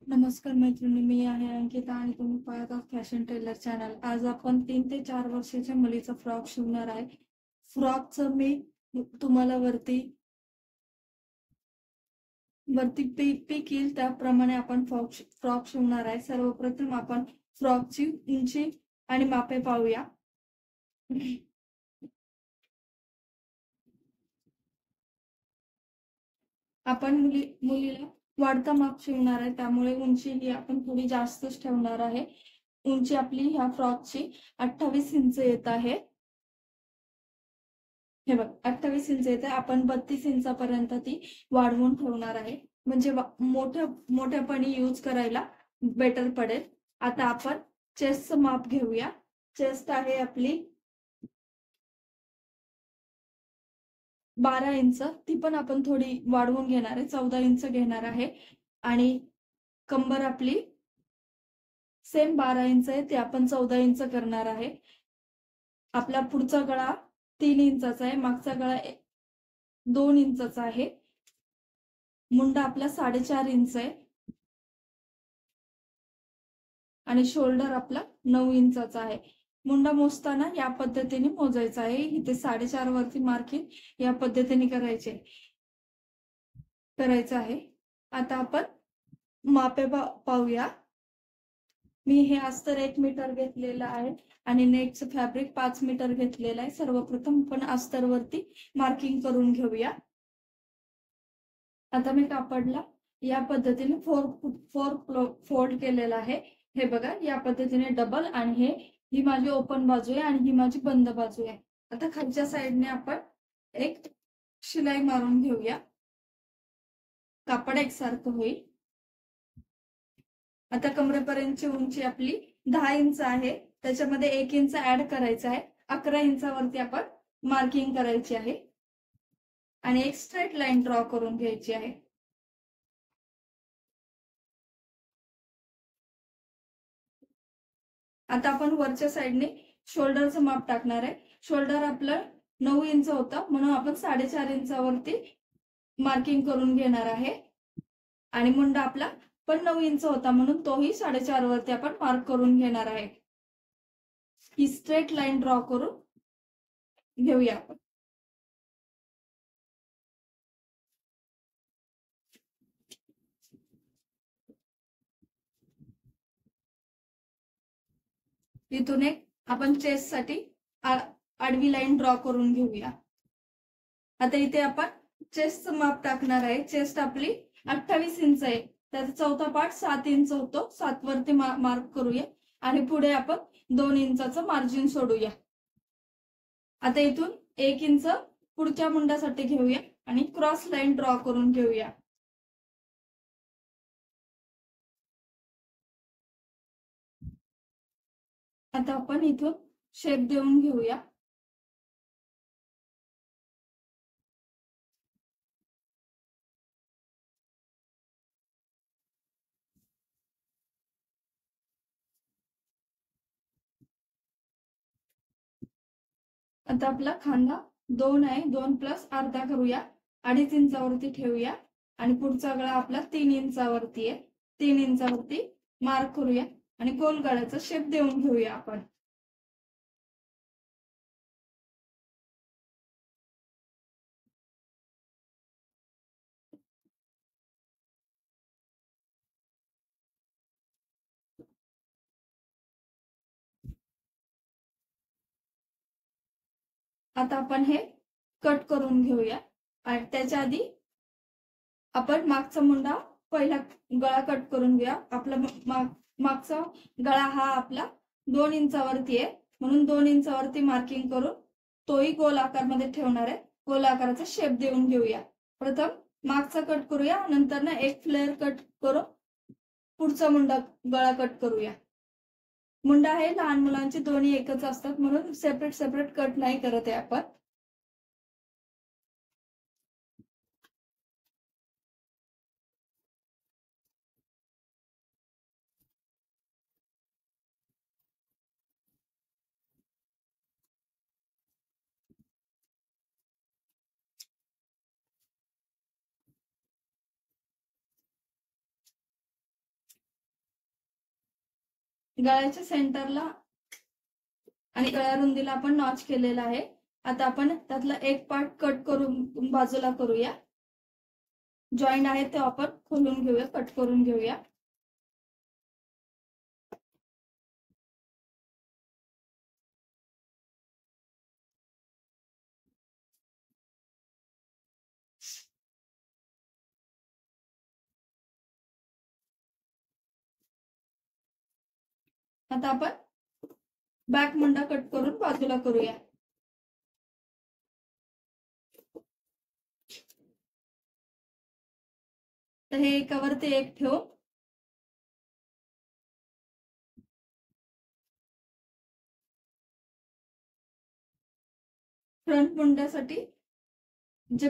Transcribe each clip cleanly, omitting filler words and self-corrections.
नमस्कार मैत्रिणी, मी आहे अंकिता आणि तुम्ही पाहत आहात फॅशन टेलर चॅनल. आज आपण 3 ते 4 वर्षाच्या मुलीचा फ्रॉक शिवणार आहे. फ्रॉकचं मी तुम्हाला वरती वरती पीक येईल त्याप्रमाणे आपण फ्रॉक शिवणार आहे. सर्वप्रथम आपण फ्रॉकची उंची आणि मापे पाहूया. आपण मुलीला वाढता माप शिवणार आहे, त्यामुळे उंची ही आपण थोडी जास्तच ठेवणार आहे. उंची आपली ह्या फ्रॉकची 28 इंच येत आहे. हे बघ, 28 इंच येते. आपण 32 इंचापर्यंत ती वाढवून ठेवणार आहे, म्हणजे मोठ्यापणी यूज करायला बेटर पडेल. आता आपण चेस्टचं माप घेऊया. चेस्ट आहे आपली 12 इंच, ती पण आपण थोडी वाढवून घेणार आहे, 14 इंच घेणार आहे. आणि कंबर आपली सेम 12 इंच आहे, ते आपण 14 इंच करणार आहे. आपला पुढचा गळा 3 इंचाचा आहे, मागचा गळा 2 इंचाचा आहे. मुंडा आपला 4.5 इंच आहे आणि शोल्डर आपला 9 इंचाचा आहे. मुंडा मोजताना या पद्धतीने मोजायचा आहे. इथे 4.5 वरती मार्किंग या पद्धतीने करायचं आहे. आता आपण मापे पाहूया. मी हे अस्तर 1 मीटर घेतलेलं आहे आणि नेटचं फॅब्रिक 5 मीटर घेतलेलं आहे. सर्वप्रथम आपण अस्तरवरती मार्किंग करून घेऊया. आता मी कापडला या पद्धतीने फोर फोल्ड केलेला आहे. हे बघा, या पद्धतीने डबल, आणि ही माझी ओपन बाजू आहे आणि ही माझी बंद बाजू आहे. आता खालच्या साईडने आपण एक शिलाई मारून घेऊया, कापड एकसारखं होईल. आता कमरेपर्यंतची उंची आपली 10 इंच आहे, त्याच्यामध्ये 1 इंच ऍड करायचा आहे. 11 इंचावरती आपण मार्किंग करायची आहे आणि एक स्ट्रेट लाईन ड्रॉ करून घ्यायची आहे. आता आपण वरच्या साईडने शोल्डरचं माप टाकणार आहे. शोल्डर आपलं 9 इंच होतं, म्हणून आपण 4.5 इंचावरती मार्किंग करून घेणार आहे. आणि मुंडा आपला पण 9 इंच होता, म्हणून तोही 4.5 वरती आपण मार्क करून घेणार आहे. ही स्ट्रेट लाईन ड्रॉ करून घेऊया आपण. इथून एक आपण चेस्ट साठी आडवी लाईन ड्रॉ करून घेऊया. आता इथे आपण चेस्टचं माप टाकणार आहे. चेस्ट आपली 28 इंच आहे, त्याचा चौथा पार्ट 7 इंच होतो. 7 वरती मार्क करूया आणि पुढे आपण 2 इंचाचं मार्जिन सोडूया. आता इथून 1 इंच पुढच्या मुंड्यासाठी घेऊया आणि क्रॉस लाईन ड्रॉ करून घेऊया. आता आपण इथून शेप देऊन घेऊया. आता आपला खांदा 2 आहे, 2 प्लस अर्धा करूया, 2.5 इंचावरती ठेवूया. आणि पुढचा गळा आपला 3 इंचावरती आहे, 3 इंचावरती मार्क करूया आणि गोल गळ्याचा शेप देऊन घेऊया आपण. आता आपण हे कट करून घेऊया आणि त्याच्या आधी आपण मागचा मुंडा पहिला गळा कट करून घेऊया. आपला मागचा गळा हा आपला 2 इंचावरती आहे, म्हणून 2 इंचावरती मार्किंग करून तोही गोल आकारमध्ये ठेवणार आहे. गोल आकाराचा शेप देऊन घेऊया. प्रथम मागचा कट करूया, नंतर ना एक फ्लेअर कट करून पुढचा गळा कट करूया. मुंडा हे लहान मुलांचे दोन्ही एकच असतात, म्हणून सेपरेट सेपरेट कट नाही करत आहे आपण. गळ्याच्या सेंटरला आणि गळ्या रुंदीला आपण नॉच केलेला आहे. आता आपण त्यातला एक पार्ट कट करून बाजूला करूया. जॉईंट आहे ते आपण खोलून घेऊया, कट करून घेऊया. आता आपण बॅक मुंडा कट करून बाजूला करूया. तर हे एकावरती एक ठेवून फ्रंट मुंड्यासाठी जे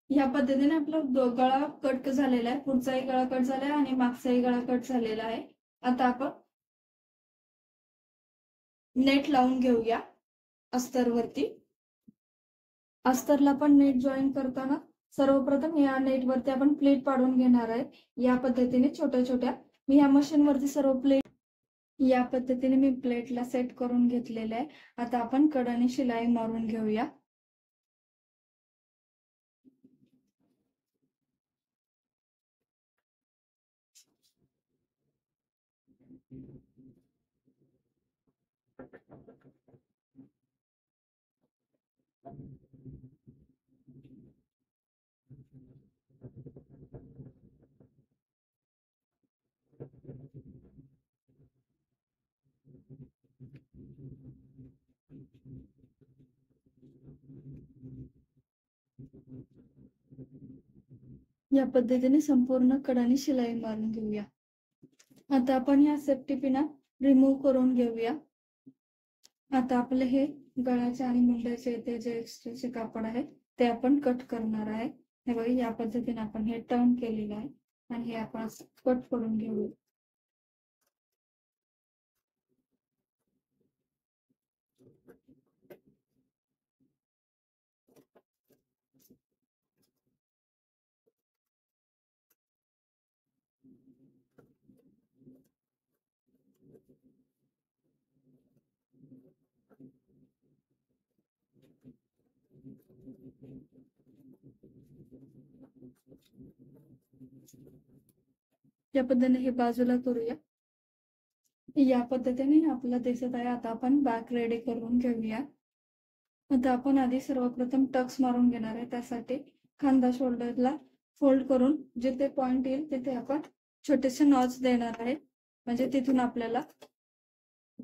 या पद्धतीने आपला गळा कट झालेला आहे. पुढचाही गळा कट झाला आहे आणि मागचाही गळा कट झालेला आहे. आता आपण नेट लावून घेऊया अस्तरवरती. अस्तरला पण नेट जॉईन करताना सर्वप्रथम या नेटवरती आपण प्लेट पाडून घेणार आहे. या पद्धतीने छोट्या छोट्या मी या मशीनवरती सर्व प्लेट या पद्धतीने मी प्लेटला सेट करून घेतलेले आहे. आता आपण कडाने शिलाई मारून घेऊया. या पद्धतीने संपूर्ण कडाने शिलाई मारून घेऊया. आता आपण या सेफ्टी पिना रिमूव्ह करून घेऊया. आता आपले हे गळ्याचे आणि मुंड्याचे इथे जे एक्स्ट्राचे कापड आहे ते आपण कट करणार आहे. हे बघा, या पद्धतीने आपण हे टर्न केलेलं आहे आणि हे आपण कट करून घेऊया. या पद्धतीने हे बाजूला करूया. या पद्धतीने आपला दिसत आहे. आता आपण बॅक रेडी करून घेऊया. आता आपण आधी सर्वप्रथम टक्स मारून घेणार आहे. त्यासाठी खांदा शोल्डरला फोल्ड करून जिथे पॉइंट येईल तिथे आपण छोटेसे नॉच देणार आहे. म्हणजे तिथून आपल्याला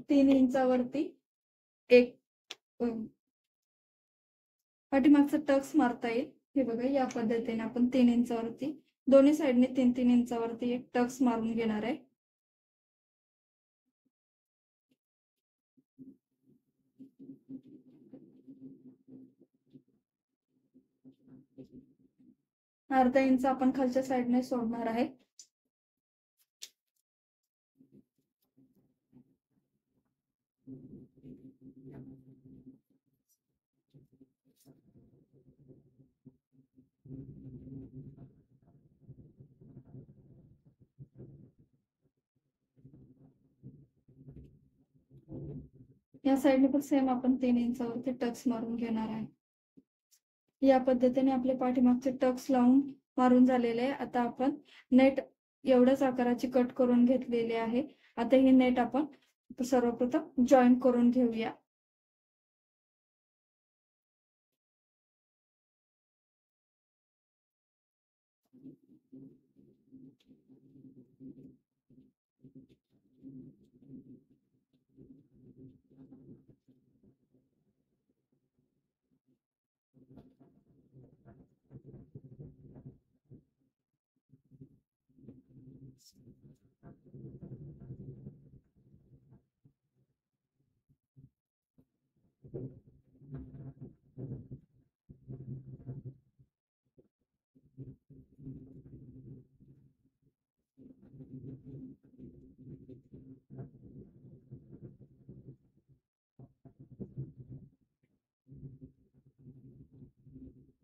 3 इंचावरती एक पाठीमागचा टक्स मारता येईल. हे बघा, या पद्धतीने आपण 3 इंचावरती दोन्ही साईडने 3-3 इंचावरती एक टक्स मारून घेणार आहे. अर्धा इंच आपण खालच्या साईडने सोडणार आहे. या साईडने पण सेम आपण 3 इंचावरती टक्स मारून घेणार आहे. या पद्धतीने आपले पाठीमागचे टक्स लावून मारून झालेले आहे. आता आपण नेट एवढ्याच आकाराची कट करून घेतलेली आहे. आता ही नेट आपण सर्वप्रथम जॉईन करून घेऊया.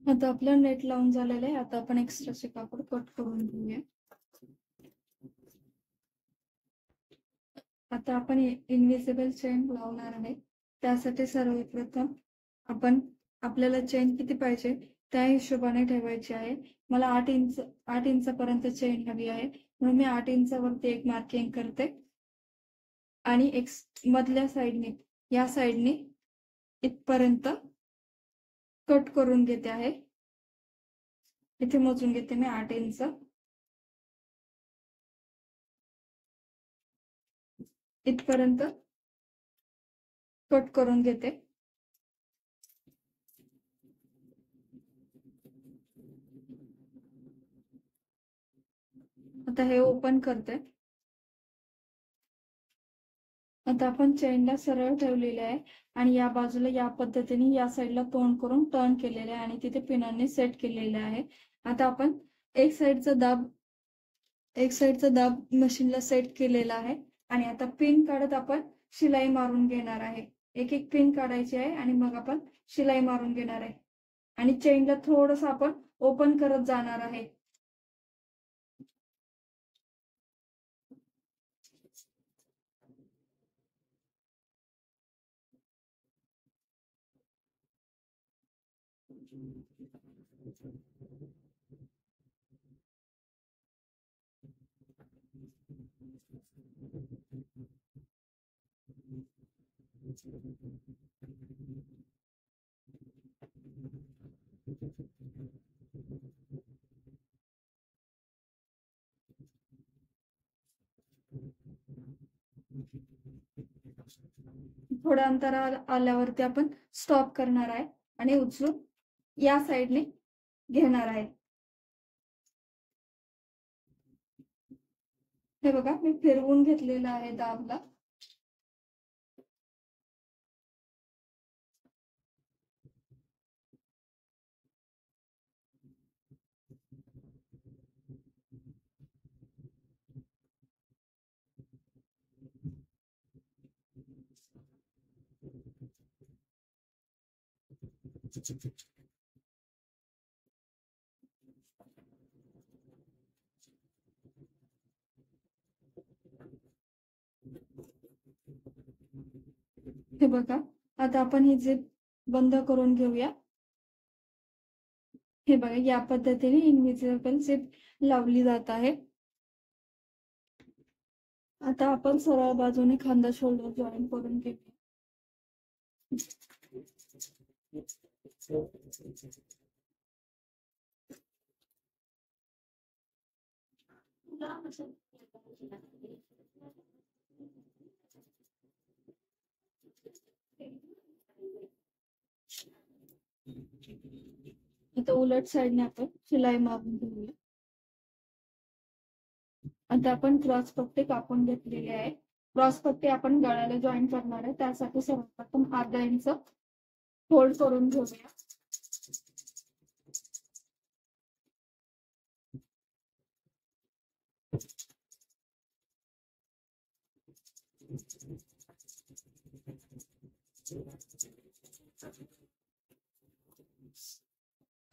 आता आपलं नेट लावून झालेलं आहे. आता आपण एक्स्ट्राचे कापड कट करून घेऊया. आता आपण इनविजिबल चेन लावणार आहे. त्यासाठी सर्वप्रथम आपण आपल्याला चेन किती पाहिजे त्या हिशोबाने ठेवायची आहे. मला 8 इंचापर्यंत चेन हवी आहे, म्हणून मी 8 इंचावरती एक मार्किंग करते आणि एक मधल्या साईडने या साईडने इथपर्यंत कट करून घेते आहे. इथे मोजून घेते मी 8 इंच. इथपर्यंत कट करून घेते. आता हे ओपन करते. आता आपण चेनला सरळ ठेवलेले आहे आणि या बाजूला या पद्धतीने या साईडला तोंड करून टर्न केलेले आहे आणि तिथे पिनाने सेट केलेले आहे. आता आपण एक साईडचा दाब मशीनला सेट केलेला आहे आणि आता पिन काढत आपण शिलाई मारून घेणार आहे. एक एक पिन काढायची आहे आणि मग आपण शिलाई मारून घेणार आहे आणि चेनला थोडस आपण ओपन करत जाणार आहे. थोड्या अंतर आल्यावरती आपण स्टॉप करणार आहे आणि उचलून या साईडने घेणार आहे. हे बघा मी फिरवून घेतलेला आहे दाबला. हे बघा आता आपण ही झिप बंद करून घेऊया. हे बघा या पद्धतीने इनविजिबल झिप लावली जात आहे. आता आपण सरळ बाजूने खांदा शोल्डर जॉईन करून घेऊया. आता उलट साईडने आपण शिलाई मारून घेऊया. आता आपण क्रॉस पट्टी कापून घेतलेली आहे. क्रॉस पट्टी आपण गळ्याला जॉईन करणार आहे, त्यासाठी सर्वप्रथम अर्धा इंच फोल्ड करून घेऊया.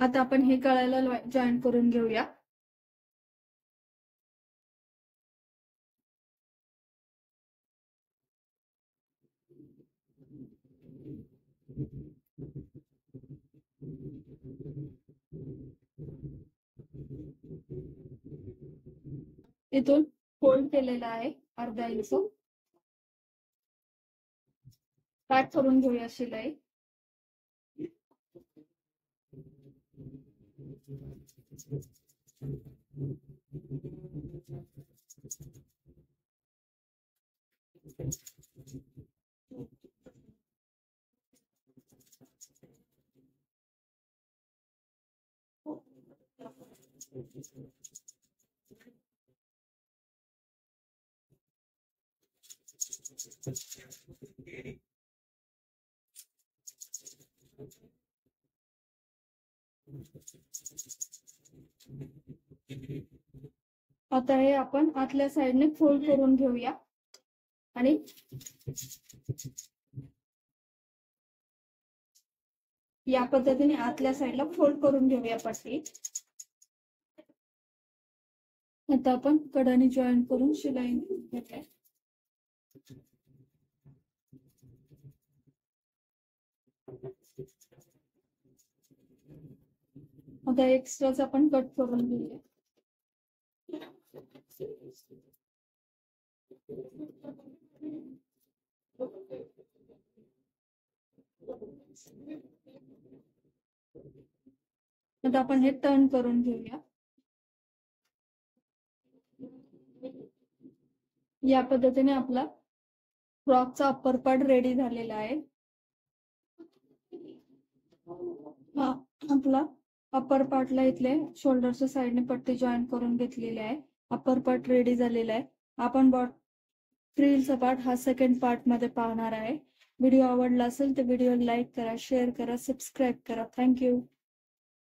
आता आपण हे गळ्याला जॉईन करून घेऊया. इथून फोल्ड केलेला आहे अर्धा इंच. पॅक करून घेऊया शिलाई. आता हे आपण आतल्या साईडने फोल्ड करून घेऊया आणि या पद्धतीने आतल्या साईडला फोल्ड करून घेऊया पट्टी. आता आपण कडाने जॉईन करून शिलाई घेऊया. आता एक्स्ट्राच आपण कट करून घेऊया. आता आपण हे टर्न करून घेऊया. या पद्धतीने आपला फ्रॉकचा अप्पर पार्ट रेडी झालेला आहे. आपला अप्पर पार्टला इथले शोल्डरच्या साइडने पट्टी जॉईन करून घेतलेली आहे. अप्पर पार्ट रेडी झालेला आहे. आपण फ्रिलचा पार्ट हा सेकंड पार्ट मध्ये पाहणार आहे. व्हिडिओ आवडला असेल तर व्हिडिओ लाईक करा, शेअर करा, सबस्क्राईब करा. थँक्यू.